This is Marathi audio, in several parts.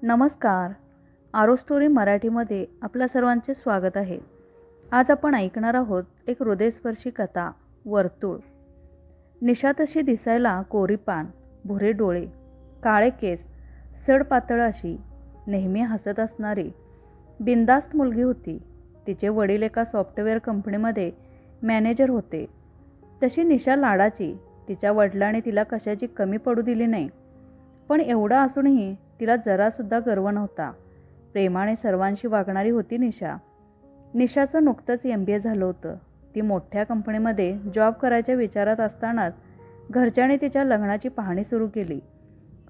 नमस्कार. आरो स्टोरी मराठीमध्ये आपल्या सर्वांचे स्वागत आहे. आज आपण ऐकणार आहोत एक हृदयस्पर्शी कथा, वर्तुळ. निशा तशी दिसायला कोरीपान, भुरे डोळे, काळे केस, सडपातळ अशी, नेहमी हसत असणारी, बिनधास्त मुलगी होती. तिचे वडील एका सॉफ्टवेअर कंपनीमध्ये मॅनेजर होते. तशी निशा लाडाची. तिच्या वडिलांनी तिला कशाची कमी पडू दिली नाही. पण एवढं असूनही तिला जरासुद्धा गर्व नव्हता. प्रेमाने सर्वांशी वागणारी होती निशा. निशाचं नुकतंच MBA झालं होतं. ती मोठ्या कंपनीमध्ये जॉब करायच्या विचारात असतानाच घरच्यांनी तिच्या लग्नाची पाहणी सुरू केली.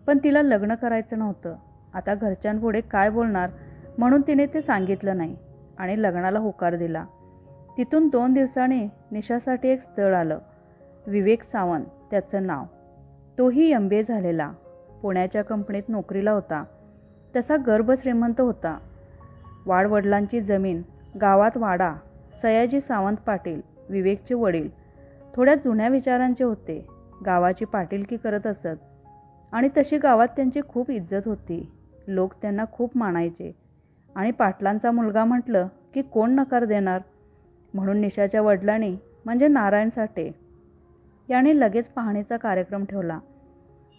पण तिला लग्न करायचं नव्हतं. आता घरच्यांपुढे काय बोलणार म्हणून तिने ते सांगितलं नाही आणि लग्नाला होकार दिला. तिथून 2 दिवसांनी निशासाठी एक स्थळ आलं. विवेक सावंत त्याचं नाव. तोही MBA झालेला. पुण्याच्या कंपनीत नोकरीला होता. तसा गर्भश्रीमंत होता. वाडवडिलांची जमीन, गावात वाडा. सयाजी सावंत पाटील, विवेकचे वडील, थोड्या जुन्या विचारांचे होते. गावाची पाटीलकी करत असत आणि तशी गावात त्यांची खूप इज्जत होती. लोक त्यांना खूप मानायचे आणि पाटलांचा मुलगा म्हटलं की कोण नकार देणार. म्हणून निशाच्या वडिलांनी म्हणजे नारायण साठे याने लगेच पाहणीचा कार्यक्रम ठेवला.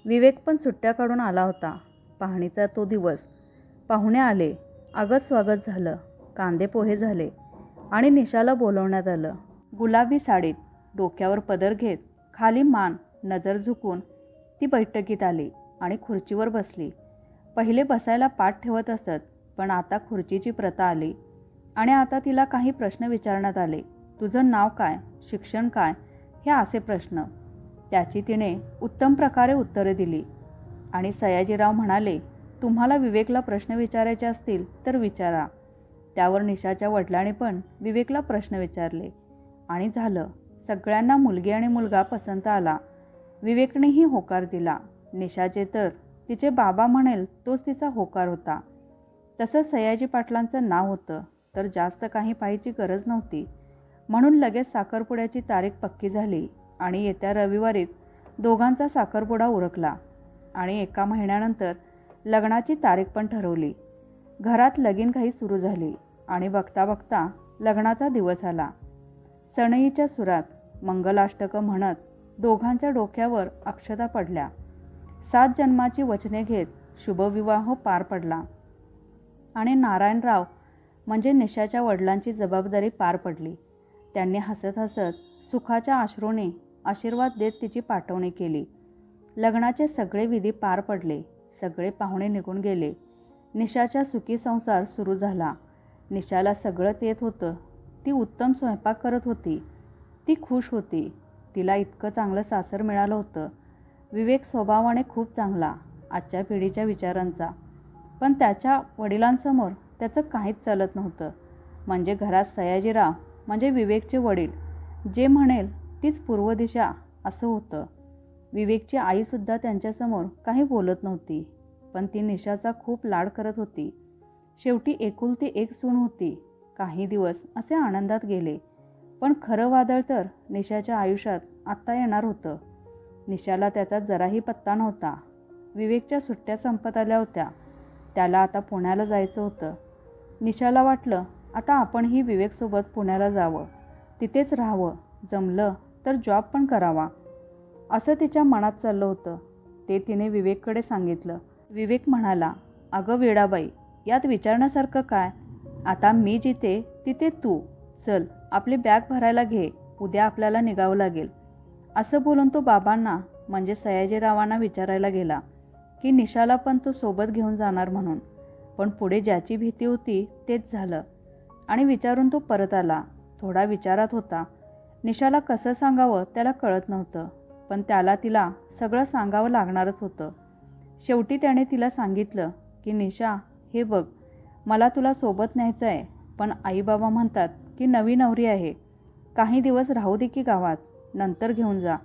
विवेक पण सुट्ट्या काढून आला होता. पाहणीचा तो दिवस. पाहुणे आले. आगत स्वागत झालं. कांदे पोहे झाले आणि निशाला बोलवण्यात आलं. गुलाबी साडीत, डोक्यावर पदर घेत, खाली मान, नजर झुकून ती बैठकीत आली आणि खुर्चीवर बसली. पहिले बसायला पाठ ठेवत असत, पण आता खुर्चीची प्रथा आली आणि आता तिला काही प्रश्न विचारण्यात आले. तुझं नाव काय, शिक्षण काय, हे असे प्रश्न. त्याची तिने उत्तम प्रकारे उत्तरे दिली आणि सयाजीराव म्हणाले, तुम्हाला विवेकला प्रश्न विचारायचे असतील तर विचारा. त्यावर निशाच्या वडिलांनी पण विवेकला प्रश्न विचारले आणि झालं. सगळ्यांना मुलगी आणि मुलगा पसंत आला. विवेकनेही होकार दिला. निशाचे तर तिचे बाबा म्हणेल तोच तिचा होकार होता. तसं सयाजी पाटलांचं नाव होतं तर जास्त काही पाहायची गरज नव्हती. म्हणून लगेच साखरपुड्याची तारीख पक्की झाली आणि येत्या रविवारीच दोघांचा साखरपुडा उरकला आणि 1 महिन्यानंतर लग्नाची तारीख पण ठरवली. घरात लगीनघाई सुरू झाली आणि बघता बघता लग्नाचा दिवस आला. सनईच्या सुरात मंगलाष्टकं म्हणत दोघांच्या डोक्यावर अक्षता पडल्या. 7 जन्माची वचने घेत शुभविवाह पार पडला आणि नारायणराव म्हणजे निशाच्या वडिलांची जबाबदारी पार पडली. त्यांनी हसत हसत सुखाच्या अश्रूने आशीर्वाद देत तिची पाठवणी केली. लग्नाचे सगळे विधी पार पडले. सगळे पाहुणे निघून गेले. निशाचा सुखी संसार सुरू झाला. निशाला सगळंच येत होतं. ती उत्तम स्वयंपाक करत होती. ती खुश होती. तिला इतकं चांगलं सासर मिळालं होतं. विवेक स्वभावाने खूप चांगला, आजच्या पिढीच्या विचारांचा. पण त्याच्या वडिलांसमोर त्याचं काहीच चालत नव्हतं. म्हणजे घरात सयाजीराव म्हणजे विवेकचे वडील जे म्हणेल तीच पूर्व दिशा असं होतं. विवेकची आईसुद्धा त्यांच्यासमोर काही बोलत नव्हती. पण ती निशाचा खूप लाड करत होती. शेवटी एकुलती एक सून होती. काही दिवस असे आनंदात गेले. पण खरं वादळ तर निशाच्या आयुष्यात आत्ता येणार होतं. निशाला त्याचा जराही पत्ता नव्हता. विवेकच्या सुट्ट्या संपत आल्या होत्या. त्याला आता पुण्याला जायचं होतं. निशाला वाटलं आता आपणही विवेकसोबत पुण्याला जावं, तिथेच राहावं, जमलं तर जॉब पण करावा असं तिच्या मनात चाललं होतं. ते तिने विवेककडे सांगितलं. विवेक म्हणाला, अगं वेडाबाई, यात विचारण्यासारखं काय? आता मी जिथे तिथे तू. चल आपली बॅग भरायला घे, उद्या आपल्याला निघावं लागेल. असं बोलून तो बाबांना म्हणजे सयाजीरावांना विचारायला गेला की निशाला पण तो सोबत घेऊन जाणार म्हणून. पण पुढे ज्याची भीती होती तेच झालं आणि विचारून तो परत आला. थोडा विचारात होता. निशाला कसं सांगावं त्याला कळत नव्हतं. पण त्याला तिला सगळं सांगावं लागणारच होतं. शेवटी त्याने तिला सांगितलं की निशा, हे बघ, मला तुला सोबत न्यायचं आहे. पण आईबाबा म्हणतात की नवी नवरी आहे, काही दिवस राहू दे की गावात, नंतर घेऊन जा.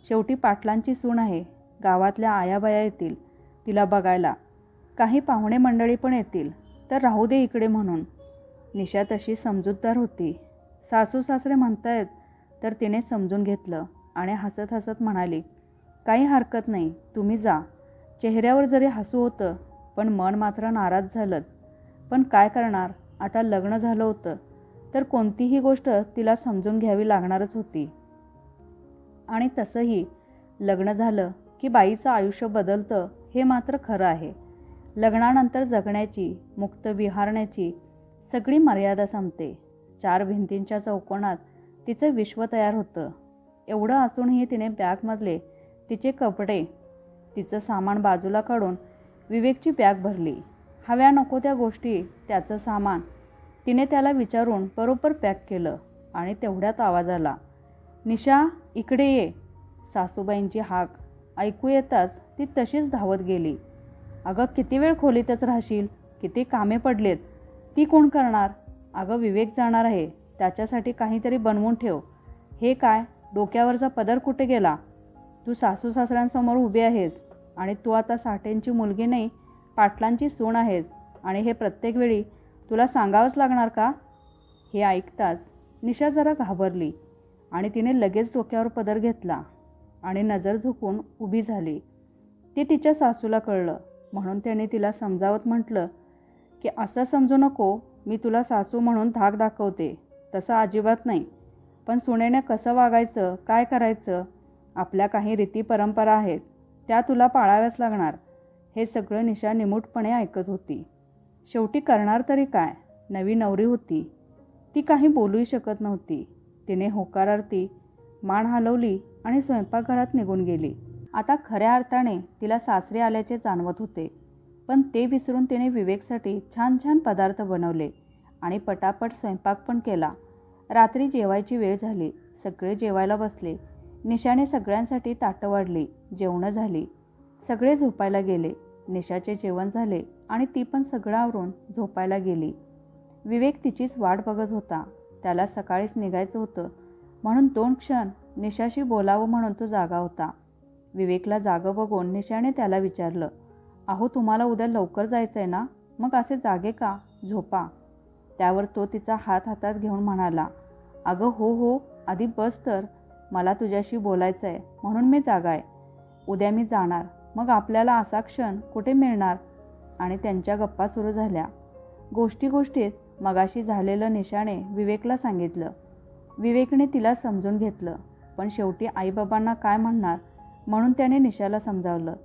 शेवटी पाटलांची सून आहे. गावातल्या आयाबाया येतील तिला बघायला. काही पाहुणे मंडळी पण येतील, तर राहू दे इकडे म्हणून. निशा तशी समजूतदार होती. सासू सासरे म्हणतायत तर तिने समजून घेतलं आणि हसत हसत म्हणाली, काही हरकत नाही, तुम्ही जा. चेहऱ्यावर जरी हसू होतं पण मन मात्र नाराज झालंच. पण काय करणार, आता लग्न झालं होतं तर कोणतीही गोष्ट तिला समजून घ्यावी लागणारच होती. आणि तसंही लग्न झालं की बाईचं आयुष्य बदलतं हे मात्र खरं आहे. लग्नानंतर जगण्याची, मुक्त विहारण्याची सगळी मर्यादा संपते. 4 भिंतींच्या चौकोनात तिचं विश्व तयार होतं. एवढं असूनही तिने बॅगमधले तिचे कपडे, तिचं सामान बाजूला काढून विवेकची बॅग भरली. हव्या नको त्या गोष्टी, त्याचं सामान तिने त्याला विचारून बरोबर पॅक केलं. आणि तेवढ्यात आवाज आला, निशा इकडे ये. सासूबाईंची हाक ऐकू येताच ती तशीच धावत गेली. अगं किती वेळ खोलीतच राहशील, किती कामे पडलेत, ती कोण करणार? अगं विवेक जाणार आहे, त्याच्यासाठी काहीतरी बनवून ठेव. हे काय, डोक्यावरचा पदर कुठे गेला? तू सासू सासऱ्यांसमोर उभी आहेस आणि तू आता साठेंची मुलगी नाही, पाटलांची सून आहेस आणि हे प्रत्येक वेळी तुला सांगावंच लागणार का? हे ऐकताच निशा जरा घाबरली आणि तिने लगेच डोक्यावर पदर घेतला आणि नजर झुकून उभी झाली. ते तिच्या सासूला कळलं म्हणून त्याने तिला समजावत म्हटलं की असं समजू नको, मी तुला सासू म्हणून धाक दाखवते, तसं अजिबात नाही. पण सुनेने कसं वागायचं, काय करायचं, आपल्या काही रीती परंपरा आहेत, त्या तुला पाळाव्याच लागणार. हे सगळं निशा निमूटपणे ऐकत होती. शेवटी करणार तरी काय, नवी नवरी होती, ती काही बोलूही शकत नव्हती. तिने होकारार्थी मान हलवली आणि स्वयंपाकघरात निघून गेली. आता खऱ्या अर्थाने तिला सासरे आल्याचे जाणवत होते. पण ते विसरून तिने विवेकसाठी छान छान पदार्थ बनवले आणि पटापट स्वयंपाक पण केला. रात्री जेवायची वेळ झाली. सगळे जेवायला बसले. निशाने सगळ्यांसाठी ताटं वाढली. जेवणं झाली. सगळे झोपायला गेले. निशाचे जेवण झाले आणि ती पण सगळं आवरून झोपायला गेली. विवेक तिचीच वाट बघत होता. त्याला सकाळीच निघायचं होतं म्हणून 2 क्षण निशाशी बोलावं म्हणून तो जागा होता. विवेकला जागं बघून निशाने त्याला विचारलं, अहो तुम्हाला उद्या लवकर जायचं आहे ना, मग असे जागे का, झोपा. त्यावर तो तिचा हात हातात घेऊन म्हणाला, अगं हो हो, आधी बस तर, मला तुझ्याशी बोलायचं आहे म्हणून मी जागा आहे. उद्या मी जाणार, मग आपल्याला असा क्षण कुठे मिळणार. आणि त्यांच्या गप्पा सुरू झाल्या. गोष्टीत मगाशी झालेलं निशाने विवेकला सांगितलं. विवेकने तिला समजून घेतलं. पण शेवटी आईबाबांना काय म्हणणार म्हणून त्याने निशाला समजावलं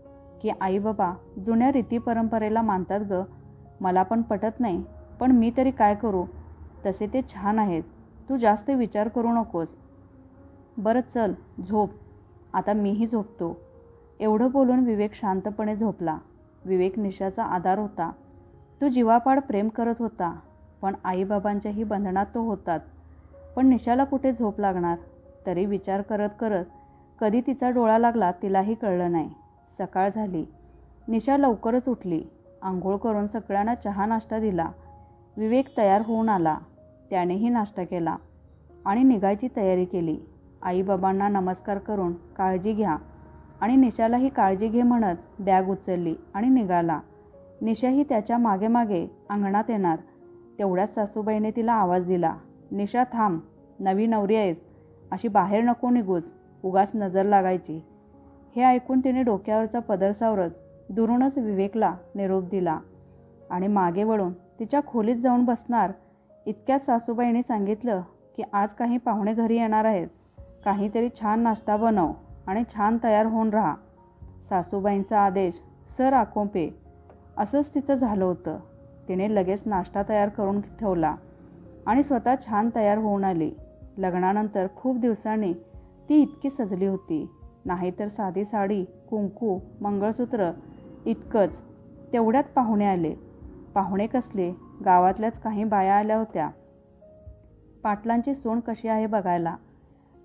की आईबाबा जुन्या रीती परंपरेला मानतात गं, मला पण पटत नाही, पण मी तरी काय करू, तसे ते छान आहेत, तू जास्त विचार करू नकोस. बरं चल झोप, आता मीही झोपतो. एवढं बोलून विवेक शांतपणे झोपला. विवेक निशाचा आधार होता. तो जीवापाड प्रेम करत होता. पण आईबाबांच्याही बंधनात तो होताच. पण निशाला कुठे झोप लागणार. तरी विचार करत करत कधी तिचा डोळा लागला तिलाही कळलं नाही. सकाळ झाली. निशा लवकरच उठली. आंघोळ करून सगळ्यांना चहा नाश्ता दिला. विवेक तयार होऊन आला. त्यानेही नाश्ता केला आणि निघायची तयारी केली. आईबाबांना नमस्कार करून काळजी घ्या आणि निशालाही काळजी घे म्हणत बॅग उचलली आणि निघाला. निशाही त्याच्या मागे मागे अंगणात येणार तेवढ्यात सासूबाईने तिला आवाज दिला, निशा थांब, नवी नवरी आहेस, अशी बाहेर नको निघूस, उगाच नजर लागायची. हे ऐकून तिने डोक्यावरचा पदर सावरत दुरूनच विवेकला निरोप दिला आणि मागे वळून तिच्या खोलीत जाऊन बसणार इतक्यात सासूबाईंनी सांगितलं की आज काही पाहुणे घरी येणार आहेत, काहीतरी छान नाश्ता बनव आणि छान तयार होऊन राहा. सासूबाईंचा आदेश सर आकोंपे. असंच तिचं झालं होतं. तिने लगेच नाश्ता तयार करून ठेवला आणि स्वतः छान तयार होऊन आली. लग्नानंतर खूप दिवसांनी ती इतकी सजली होती. नाहीतर साधी साडी, कुंकू, मंगळसूत्र इतकंच. तेवढ्यात पाहुणे आले. पाहुणे कसले, गावातल्याच काही बाया आल्या होत्या पाटलांची सून कशी आहे बघायला.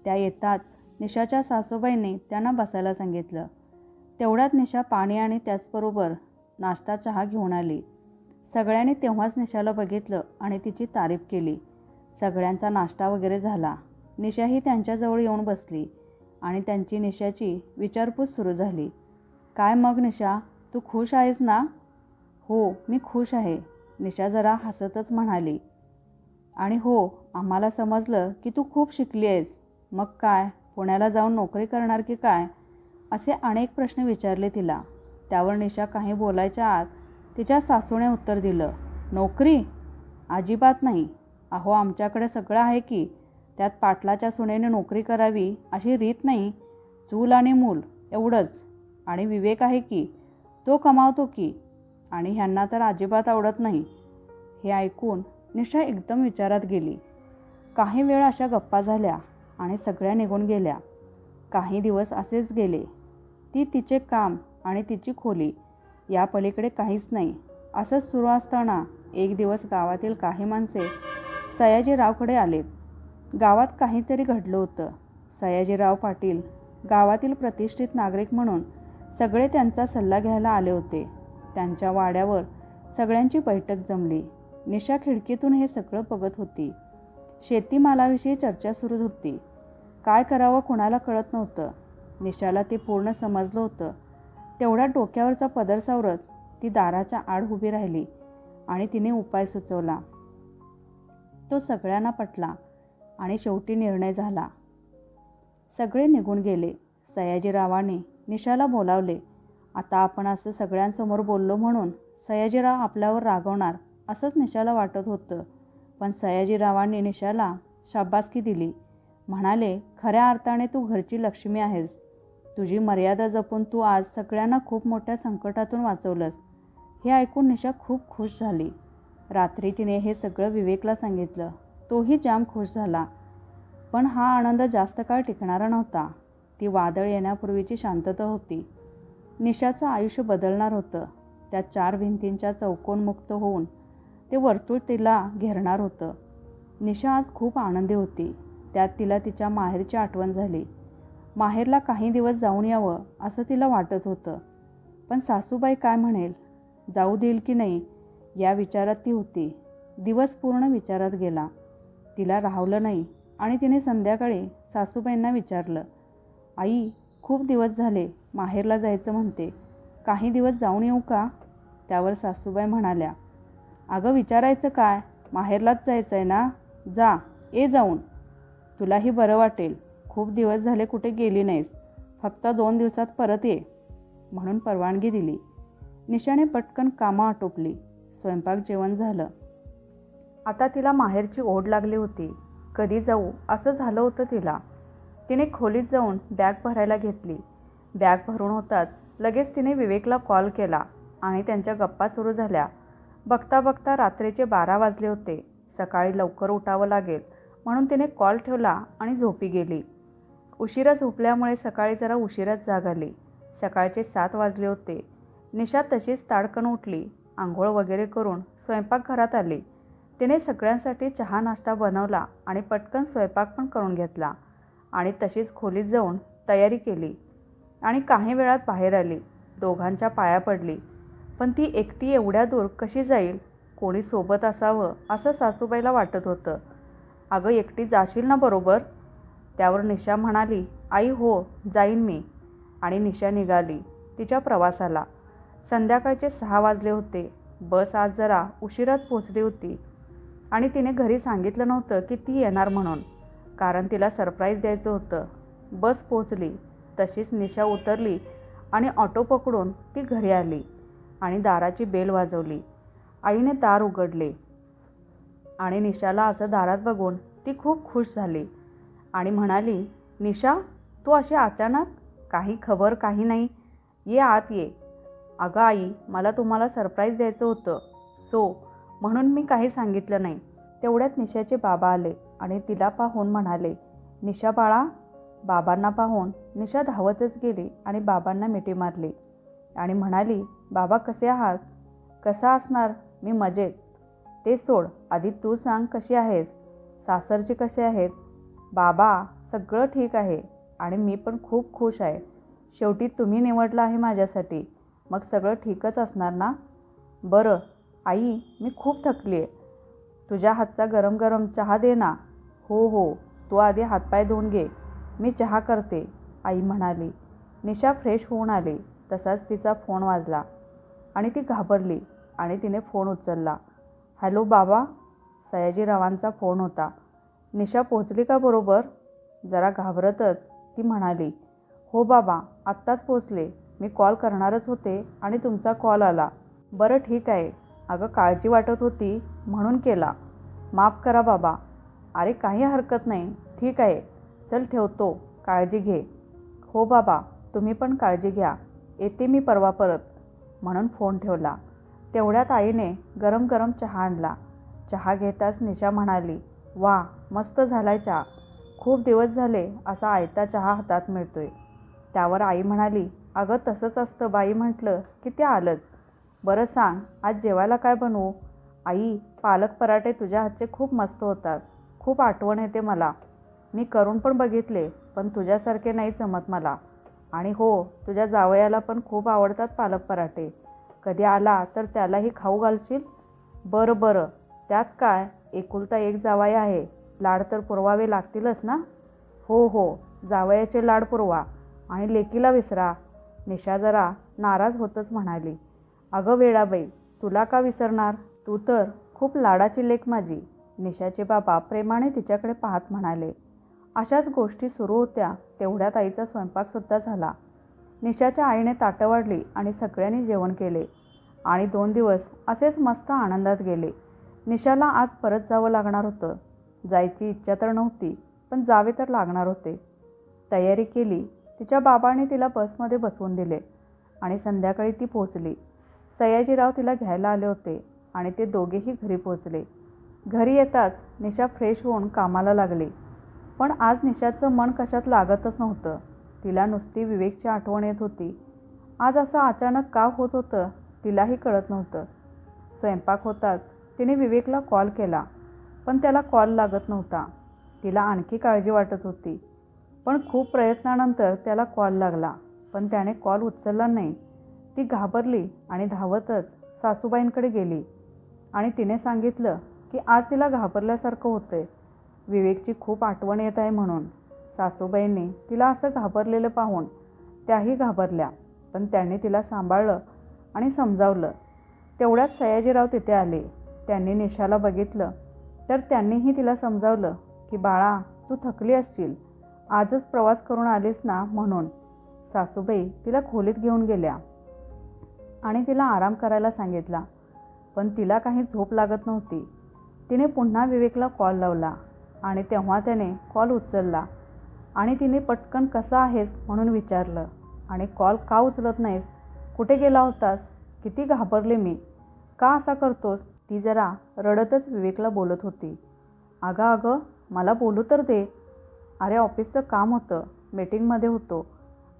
त्या येताच निशाच्या सासूबाईंनी त्यांना बसायला सांगितलं. तेवढ्यात निशा पाणी आणि त्याचबरोबर नाश्ता चहा घेऊन आली. सगळ्यांनी तेव्हाच निशाला बघितलं आणि तिची तारीफ केली. सगळ्यांचा नाश्ता वगैरे झाला. निशाही त्यांच्याजवळ येऊन बसली आणि त्यांची निशाची विचारपूस सुरू झाली. काय मग निशा, तू खुश आहेस ना? हो मी खुश आहे, निशा जरा हसतच म्हणाली. आणि हो, आम्हाला समजलं की तू खूप शिकली आहेस. मग काय, पुण्याला जाऊन नोकरी करणार की काय, असे अनेक प्रश्न विचारले तिला. त्यावर निशा काही बोलायच्या आत तिच्या सासूने उत्तर दिलं, नोकरी? अजिबात नाही. अहो, आमच्याकडे सगळं आहे की. त्यात पाटलाच्या सुनेने नोकरी करावी अशी रीत नाही. चूल आणि मूल एवढंच. आणि विवेक आहे की, तो कमावतो की. आणि ह्यांना तर अजिबात आवडत नाही. हे ऐकून निशा एकदम विचारात गेली. काही वेळ अशा गप्पा झाल्या आणि सगळ्या निघून गेल्या. काही दिवस असेच गेले. ती तिचे काम आणि तिची खोली, या पलीकडे काहीच नाही. असंच सुरू असताना एक दिवस गावातील काही माणसे सयाजीरावकडे आलेत. गावात काहीतरी घडलं होतं. सयाजीराव पाटील गावातील प्रतिष्ठित नागरिक म्हणून सगळे त्यांचा सल्ला घ्यायला आले होते. त्यांच्या वाड्यावर सगळ्यांची बैठक जमली. निशा खिडकीतून हे सगळं बघत होती. शेतीमालाविषयी चर्चा सुरू होती. काय करावं कुणाला कळत नव्हतं. निशाला ते पूर्ण समजलं होतं. तेवढ्या डोक्यावरचा पदर सावरत ती दाराच्या आड उभी राहिली आणि तिने उपाय सुचवला. तो सगळ्यांना पटला आणि शेवटी निर्णय झाला. सगळे निघून गेले. सयाजीरावाने निशाला बोलावले. आता आपण असं सगळ्यांसमोर बोललो म्हणून सयाजीराव आपल्यावर रागवणार असंच निशाला वाटत होतं. पण सयाजीरावांनी निशाला शाबासकी दिली. म्हणाले, खऱ्या अर्थाने तू घरची लक्ष्मी आहेस. तुझी मर्यादा जपून तू आज सगळ्यांना खूप मोठ्या संकटातून वाचवलंस. हे ऐकून निशा खूप खुश झाली. रात्री तिने हे सगळं विवेकला सांगितलं. तोही जाम खुश झाला. पण हा आनंद जास्त काळ टिकणारा नव्हता. ती वादळ येण्यापूर्वीची शांतता होती. निशाचं आयुष्य बदलणार होतं. त्या 4 भिंतींच्या चौकोनमुक्त होऊन ते वर्तुळ तिला घेरणार होतं. निशा आज खूप आनंदी होती. त्यात तिला तिच्या माहेरची आठवण झाली. माहेरला काही दिवस जाऊन यावं असं तिला वाटत होतं. पण सासूबाई काय म्हणेल, जाऊ देईल की नाही या विचारात ती होती. दिवस पूर्ण विचारात गेला. तिला राहवलं नाही आणि तिने संध्याकाळी सासूबाईंना विचारलं, आई, खूप दिवस झाले माहेरला जायचं म्हणते. काही दिवस जाऊन येऊ का? त्यावर सासूबाई म्हणाल्या, अगं विचारायचं काय, माहेरलाच जायचं आहे ना, जा, ये जाऊन. तुलाही बरं वाटेल. खूप दिवस झाले कुठे गेली नाहीस. फक्त 2 दिवसात परत ये. म्हणून परवानगी दिली. निशाने पटकन कामं आटोपली. स्वयंपाक जेवण झालं. आता तिला माहेरची ओढ लागली होती. कधी जाऊ असं झालं होतं तिला. तिने खोलीत जाऊन बॅग भरायला घेतली. बॅग भरून होताच लगेच तिने विवेकला कॉल केला आणि त्यांच्या गप्पा सुरू झाल्या. बघता बघता रात्रीचे 12 वाजले होते. सकाळी लवकर उठावं लागेल म्हणून तिने कॉल ठेवला आणि झोपी गेली. उशिरा झोपल्यामुळे सकाळी जरा उशिराच जाग आली. सकाळचे 7 वाजले होते. निशा तशीच ताडकन उठली. आंघोळ वगैरे करून स्वयंपाकघरात आली. तिने सगळ्यांसाठी चहा नाश्ता बनवला आणि पटकन स्वयंपाक पण करून घेतला आणि तशीच खोलीत जाऊन तयारी केली आणि काही वेळात बाहेर आली. दोघांच्या पाया पडली. पण ती एकटी एवढ्या दूर कशी जाईल? कोणी सोबत असावं असं सासूबाईला वाटत होतं. अगं, एकटी जाशील ना बरोबर? त्यावर निशा म्हणाली, आई हो, जाईन मी. आणि निशा निघाली तिच्या प्रवासाला. संध्याकाळचे 6 वाजले होते. बस आज जरा उशिराच पोचली होती आणि तिने घरी सांगितलं नव्हतं की ती येणार म्हणून, कारण तिला सरप्राईज द्यायचं होतं. बस पोचली तशीच निशा उतरली आणि ऑटो पकडून ती घरी आली आणि दाराची बेल वाजवली. आईने दार उघडले आणि निशाला असं दारात बघून ती खूप खुश झाली आणि म्हणाली, निशा, तू अशी अचानक? काही खबर काही नाही. ये आत ये. अगं आई, मला तुम्हाला सरप्राईज द्यायचं होतं म्हणून मी काही सांगितलं नाही. तेवढ्यात निशाचे बाबा आले आणि तिला पाहून म्हणाले, निशा बाळा. बाबांना पाहून निशा धावतच गेली आणि बाबांना मिठी मारली आणि म्हणाली, बाबा कसे आहात? कसा असणार, मी मजेत. ते सोड, आधी तू सांग कशी आहेस? सासरचे कसे आहेत? बाबा, सगळं ठीक आहे आणि मी पण खूप खुश आहे. शेवटी तुम्ही निवडलं आहे माझ्यासाठी, मग सगळं ठीकच असणार ना? बरं आई, मी खूप थकली आहे. तुझ्या हातचा गरम गरम चहा दे ना. हो हो, तू आधी हातपाय धुवून घे, मी चहा करते, आई म्हणाली. निशा फ्रेश होऊन आली. तसाच तिचा फोन वाजला आणि ती घाबरली आणि तिने फोन उचलला. हॅलो बाबा, सयाजीरावांचा फोन होता. निशा पोचली का बरोबर? जरा घाबरतच ती म्हणाली, हो बाबा, आत्ताच पोचले. मी कॉल करणारच होते आणि तुमचा कॉल आला. बरं ठीक आहे. अगं काळजी वाटत होती म्हणून केला. माफ करा बाबा. अरे काही हरकत नाही. ठीक आहे. चल ठेवतो. काळजी घे. हो बाबा, तुम्ही पण काळजी घ्या. येते मी परवा परत, म्हणून फोन ठेवला. तेवढ्यात आईने गरम गरम चहा आणला. चहा घेताच निशा म्हणाली, वा मस्त झालाय चहा. खूप दिवस झाले असा आयता चहा हातात मिळतोय. त्यावर आई म्हणाली, अगं तसंच असतं बाई म्हटलं की ते आलंच. बरं सांग, आज जेवायला काय बनवू? आई, पालक पराठे तुझ्या हातचे खूप मस्त होतात. खूप आठवण येते मला. मी करून पण बघितले, पण तुझ्यासारखे नाही जमत मला. आणि हो, तुझ्या जावयाला पण खूप आवडतात पालक पराठे. कधी आला तर त्यालाही खाऊ घालशील? बरं बरं, त्यात काय, एकुलता एक जावई आहे. लाड तर पुरवावे लागतीलच ना. हो हो, जावयाचे लाड पुरवा आणि लेकीला विसरा. निशा जरा नाराज होतच म्हणाली, अगं वेळाबाई, तुला का विसरणार? तू तर खूप लाडाची लेक माझी. निशाचे बाबा प्रेमाने तिच्याकडे पाहत म्हणाले. अशाच गोष्टी सुरू होत्या तेवढ्यात आईचा स्वयंपाकसुद्धा झाला. निशाच्या आईने ताटं वाढली आणि सगळ्यांनी जेवण केले आणि 2 दिवस असेच मस्त आनंदात गेले. निशाला आज परत जावं लागणार होतं. जायची इच्छा तर नव्हती, पण जावे तर लागणार होते. तयारी केली. तिच्या बाबांनी तिला बसमध्ये बसवून दिले आणि संध्याकाळी ती पोचली. सयाजीराव तिला घ्यायला आले होते आणि ते दोघेही घरी पोचले. घरी येताच निशा फ्रेश होऊन कामाला लागली. पण आज निशाचं मन कशात लागतच नव्हतं. तिला नुसती विवेकची आठवण येत होती. आज असं अचानक का होत होतं तिलाही कळत नव्हतं. स्वयंपाक होताच तिने विवेकला कॉल केला, पण त्याला कॉल लागत नव्हता. तिला आणखी काळजी वाटत होती. पण खूप प्रयत्नानंतर त्याला कॉल लागला, पण त्याने कॉल उचलला नाही. ती घाबरली आणि धावतच सासूबाईंकडे गेली आणि तिने सांगितलं की आज तिला घाबरल्यासारखं होतंय. विवेकची खूप आठवण येत आहे म्हणून. सासूबाईंनी तिला असं घाबरलेलं पाहून त्याही घाबरल्या, पण त्यांनी तिला सांभाळलं आणि समजावलं. तेवढ्यात सयाजीराव तिथे आले. त्यांनी निशाला बघितलं तर त्यांनीही तिला समजावलं की बाळा, तू थकली असशील. आजच प्रवास करून आलीस ना म्हणून. सासूबाई तिला खोलीत घेऊन गेल्या आणि तिला आराम करायला सांगितला, पण तिला काही झोप लागत नव्हती. तिने पुन्हा विवेकला कॉल लावला आणि तेव्हा त्याने कॉल उचलला आणि तिने पटकन कसा आहेस म्हणून विचारलं आणि कॉल का उचलत नाहीस? कुठे गेला होतास? किती घाबरले मी. का असा करतोस? ती जरा रडतच विवेकला बोलत होती. अगं मला बोलू तर दे. अरे ऑफिसचं काम होतं, मीटिंगमध्ये होतो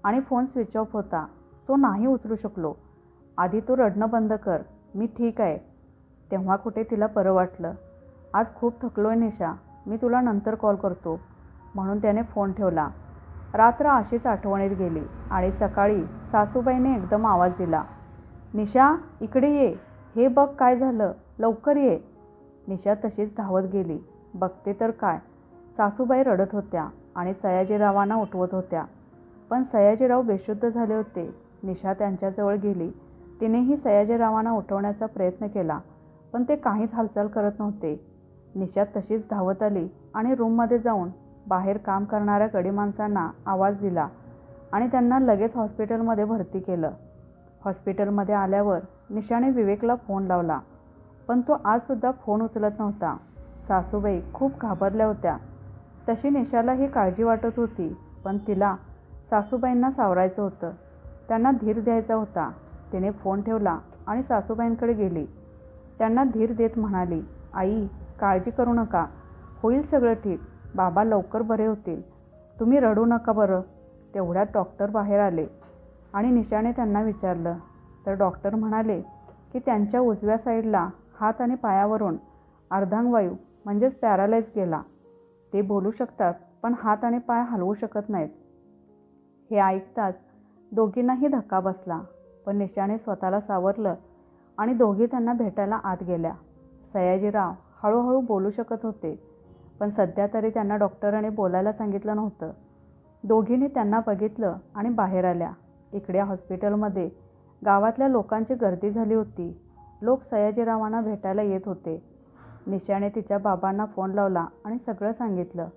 आणि फोन स्विच ऑफ होता, सो नाही उचलू शकलो. आधी तू रडणं बंद कर. मी ठीक आहे. तेव्हा कुठे तिला बरं वाटलं. आज खूप थकलोय निशा, मी तुला नंतर कॉल करतो, म्हणून त्याने फोन ठेवला. रात्र अशीच आठवणीत गेली आणि सकाळी सासूबाईने एकदम आवाज दिला, निशा इकडे ये. हे बघ काय झालं, लवकर ये. निशा तशीच धावत गेली. बघते तर काय, सासूबाई रडत होत्या आणि सयाजीरावांना उठवत होत्या. पण सयाजीराव बेशुद्ध झाले होते. निशा त्यांच्याजवळ गेली. तिनेही सयाजीरावांना उठवण्याचा प्रयत्न केला, पण ते काहीच हालचाल करत नव्हते. निशा तशीच धावत आली आणि रूममध्ये जाऊन बाहेर काम करणाऱ्या गडी माणसांना आवाज दिला आणि त्यांना लगेच हॉस्पिटलमध्ये भरती केलं. हॉस्पिटलमध्ये आल्यावर निशाने विवेकला फोन लावला, पण तो आजसुद्धा फोन उचलत नव्हता. सासूबाई खूप घाबरल्या होत्या. तशी निशालाही काळजी वाटत होती, पण तिला सासूबाईंना सावरायचं होतं. त्यांना धीर द्यायचा होता. तिने फोन ठेवला आणि सासूबाईंकडे गेली. त्यांना धीर देत म्हणाली, आई काळजी करू नका, होईल सगळं ठीक. बाबा लवकर बरे होतील. तुम्ही रडू नका बरं. तेवढ्यात डॉक्टर बाहेर आले आणि निशाने त्यांना विचारलं तर डॉक्टर म्हणाले की त्यांच्या उजव्या साईडला हात आणि पायावरून अर्धांगवायू म्हणजेच पॅरालाइज गेला. ते बोलू शकतात, पण हात आणि पाय हलवू शकत नाहीत. हे ऐकताच दोघींनाही धक्का बसला, पण निशाने स्वतःला सावरलं आणि दोघी त्यांना भेटायला आत गेल्या. सयाजीराव हळूहळू बोलू शकत होते, पण सध्या तरी त्यांना डॉक्टरांनी बोलायला सांगितलं नव्हतं. दोघींनी त्यांना बघितलं आणि बाहेर आल्या. इकडे हॉस्पिटलमध्ये गावातल्या लोकांची गर्दी झाली होती. लोक सयाजीरावांना भेटायला येत होते. निशाने तिच्या बाबांना फोन लावला आणि सगळं सांगितलं.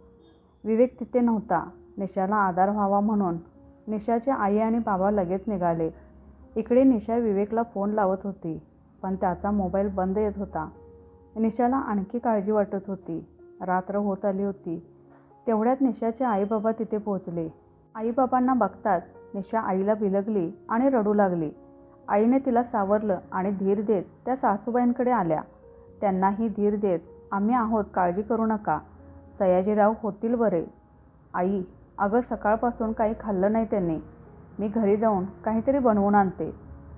विवेक तिथे नव्हता. निशाला आधार व्हावा म्हणून निशाचे आई आणि बाबा लगेच निघाले. इकडे निशा विवेकला फोन लावत होती. पण त्याचा मोबाईल बंद येत होता. निशाला आणखी काळजी वाटत होती. रात्र होत आली होती. तेवढ्यात निशाचे आईबाबा तिथे पोहोचले. आईबाबांना बघताच निशा आईला बिलगली आणि रडू लागली. आईने तिला सावरलं आणि धीर देत त्या सासूबाईंकडे आल्या. त्यांनाही धीर देत, आम्ही आहोत, काळजी करू नका, सयाजीराव होतील बरे. आई, अगं सकाळपासून काही खाल्लं नाही त्यांनी, मी घरी जाऊन काहीतरी बनवून आणते.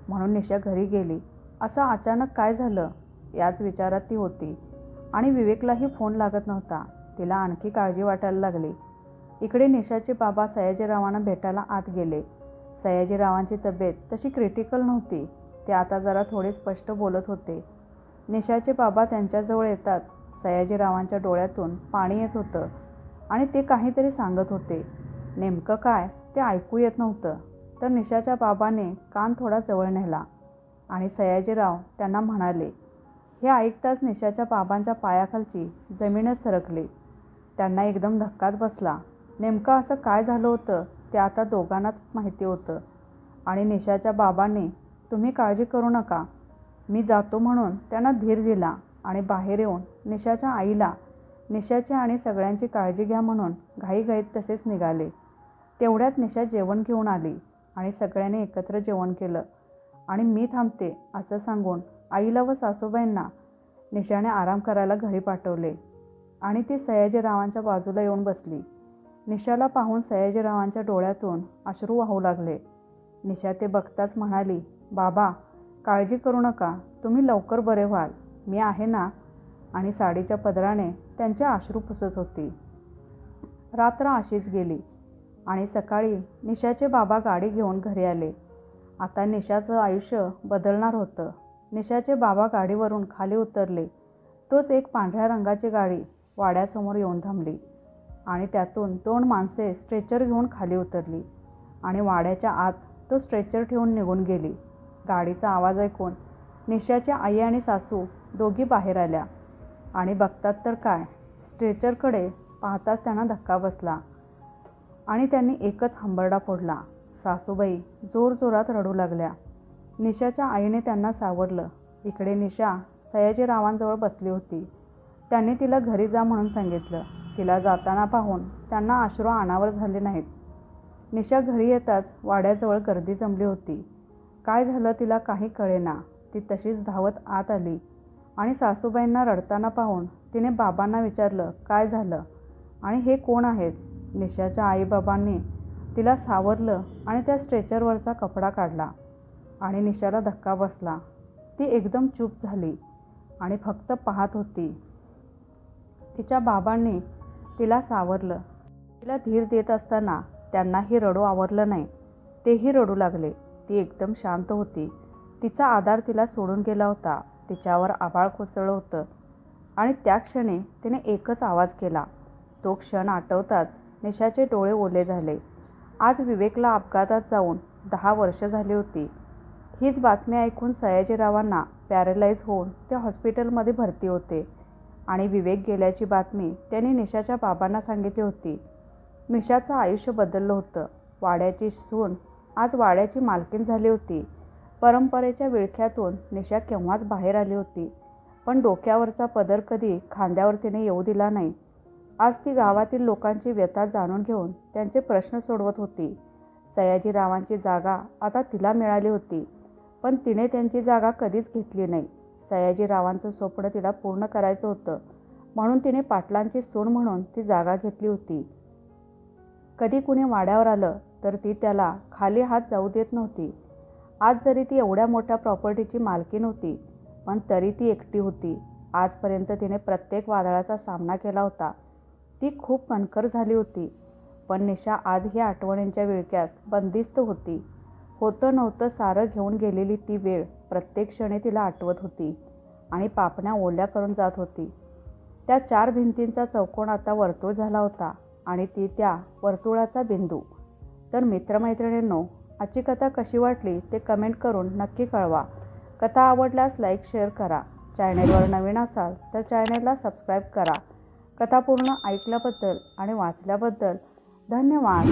म्हणून निशा घरी गेली. असं अचानक काय झालं याच विचारात ती होती आणि विवेकलाही फोन लागत नव्हता. तिला आणखी काळजी वाटायला लागली. इकडे निशाचे बाबा सयाजीरावांना भेटायला आत गेले. सयाजीरावांची तब्येत तशी क्रिटिकल नव्हती. ते आता जरा थोडे स्पष्ट बोलत होते. निशाचे बाबा त्यांच्याजवळ येताच सयाजीरावांच्या डोळ्यातून पाणी येत होतं आणि ते काहीतरी सांगत होते. नेमकं काय ते ऐकू येत नव्हतं. तर निशाच्या बाबाने कान थोडा जवळ नेला आणि सयाजीराव त्यांना म्हणाले. हे ऐकताच निशाच्या बाबांच्या पायाखालची जमीनच सरकली. त्यांना एकदम धक्काच बसला. नेमकं असं काय झालं होतं ते आता दोघांनाच माहिती होतं. आणि निशाच्या बाबांनी तुम्ही काळजी करू नका, मी जातो म्हणून त्यांना धीर दिला आणि बाहेर येऊन निशाच्या आईला निशाची आणि सगळ्यांची काळजी घ्या म्हणून घाईघाईत तसेच निघाले. तेवढ्यात निशा जेवण घेऊन आली आणि सगळ्यांनी एकत्र जेवण केलं आणि मी थांबते असं सांगून आईला व सासूबाईंना निशाने आराम करायला घरी पाठवले आणि ती सयाजीरावांच्या बाजूला येऊन बसली. निशाला पाहून सयाजीरावांच्या डोळ्यातून अश्रू वाहू लागले. निशा ते बघताच म्हणाली, बाबा काळजी करू नका, तुम्ही लवकर बरे व्हाल, मी आहे ना. आणि साडीच्या पदराने त्यांचे अश्रू पुसत होती. रात्र अशीच गेली आणि सकाळी निशाचे बाबा गाडी घेऊन घरी आले. आता निशाचं आयुष्य बदलणार होतं. निशाचे बाबा गाडीवरून खाली उतरले. तोच एक पांढऱ्या रंगाची गाडी वाड्यासमोर येऊन थांबली आणि त्यातून 2 माणसे स्ट्रेचर घेऊन खाली उतरली आणि वाड्याच्या आत तो स्ट्रेचर ठेवून निघून गेली. गाडीचा आवाज ऐकून निशाच्या आई आणि सासू दोघी बाहेर आल्या आणि बघतात तर काय, स्ट्रेचरकडे पाहताच त्यांना धक्का बसला आणि त्यांनी एकच हंबरडा फोडला. सासूबाई जोरजोरात रडू लागल्या. निशाच्या आईने त्यांना सावरलं. इकडे निशा सयाजीरावांजवळ बसली होती. त्यांनी तिला घरी जा म्हणून सांगितलं. तिला जाताना पाहून त्यांना अश्रू अनावर झाले नाहीत. निशा घरी येताच वाड्याजवळ गर्दी जमली होती. काय झालं तिला काही कळेना. ती तशीच धावत आत आली आणि सासूबाईंना रडताना पाहून तिने बाबांना विचारलं, काय झालं आणि हे कोण आहेत. निशाच्या आईबाबांनी तिला सावरलं आणि त्या स्ट्रेचरवरचा कपडा काढला आणि निशाला धक्का बसला. ती एकदम चूप झाली आणि फक्त पाहत होती. तिच्या बाबांनी तिला सावरलं. तिला धीर देत असताना त्यांनाही रडू आवरलं नाही. तेही रडू लागले. ती एकदम शांत होती. तिचा आधार तिला सोडून गेला होता. तिच्यावर आभाळ कोसळलं होतं आणि त्या क्षणी तिने एकच आवाज केला. तो क्षण आठवताच निशाचे डोळे ओले झाले. आज विवेकला अपघातात जाऊन 10 वर्ष झाली होती. हीच बातमी ऐकून सयाजीरावांना पॅरालाइज होऊन ते हॉस्पिटलमध्ये भरती होते आणि विवेक गेल्याची बातमी त्यांनी निशाच्या बाबांना सांगितली होती. निशाचं आयुष्य बदललं होतं. वाड्याची सून आज वाड्याची मालकीण झाली होती. परंपरेच्या विळख्यातून निशा केव्हाच बाहेर आली होती, पण डोक्यावरचा पदर कधी खांद्यावर तिने येऊ दिला नाही. आज ती गावातील लोकांची व्यथा जाणून घेऊन त्यांचे प्रश्न सोडवत होती. सयाजीरावांची जागा आता तिला मिळाली होती, पण तिने त्यांची जागा कधीच घेतली नाही. सयाजीरावांचं स्वप्न तिला पूर्ण करायचं होतं, म्हणून तिने पाटलांची सून म्हणून ती जागा घेतली होती. कधी कुणी वाड्यावर आलं तर ती त्याला खाली हात जाऊ देत नव्हती. आज जरी ती एवढ्या मोठ्या प्रॉपर्टीची मालकीण होती, पण तरी ती एकटी होती. आजपर्यंत तिने प्रत्येक वादळाचा सामना केला होता. ती खूप कणखर झाली होती, पण निशा आज ही आठवणींच्या विळक्यात बंदिस्त होती. होतं नव्हतं सारं घेऊन गेलेली ती वेळ प्रत्येक क्षणी तिला आठवत होती आणि पापण्या ओल्या करून जात होती. त्या 4 भिंतींचा चौकोन आता वर्तुळ झाला होता आणि ती त्या वर्तुळाचा बिंदू. तर मित्रमैत्रिणींनो, आजची कथा कशी वाटली ते कमेंट करून नक्की कळवा. कथा आवडल्यास लाईक शेअर करा. चॅनेलवर नवीन असाल तर चॅनेलला सबस्क्राईब करा. कथा पूर्ण ऐकल्याबद्दल आणि वाचल्याबद्दल धन्यवाद.